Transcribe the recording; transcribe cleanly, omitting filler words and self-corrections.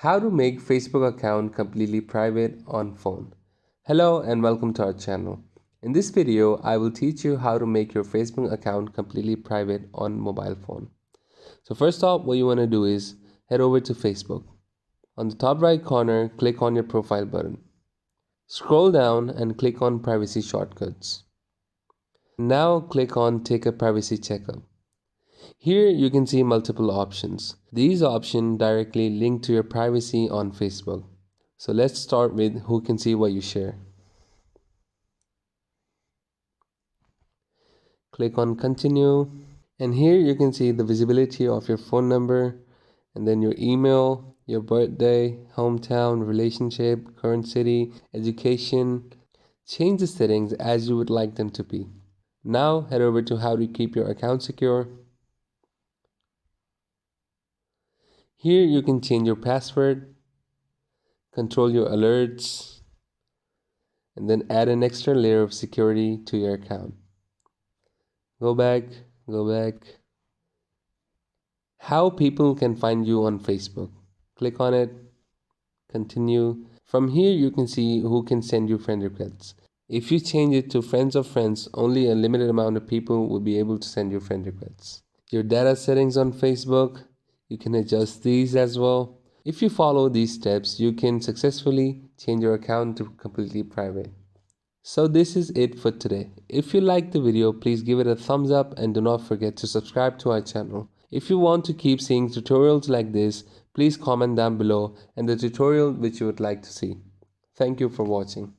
How to make Facebook account completely private on phone. Hello and welcome to our channel. In this video, I will teach you how to make your Facebook account completely private on mobile phone. So first off, what you want to do is head over to Facebook. On the top right corner, click on your profile button. Scroll down and click on privacy shortcuts. Now click on take a privacy checkup. Here you can see multiple options. These options directly link to your privacy on Facebook. So let's start with who can see what you share. Click on continue, and here you can see the visibility of your phone number and then your email, your birthday, hometown, relationship, current city, education. Change the settings as you would like them to be. Now head over to how to keep your account secure. Here you can change your password, control your alerts, and then add an extra layer of security to your account. Go back. How people can find you on Facebook. Click on it, continue. From here you can see who can send you friend requests. If you change it to friends of friends, only a limited amount of people will be able to send you friend requests. Your data settings on Facebook, you can adjust these as well. If you follow these steps, you can successfully change your account to completely private. So this is it for today. If you liked the video, please give it a thumbs up and do not forget to subscribe to our channel. If you want to keep seeing tutorials like this, please comment down below and the tutorial which you would like to see. Thank you for watching.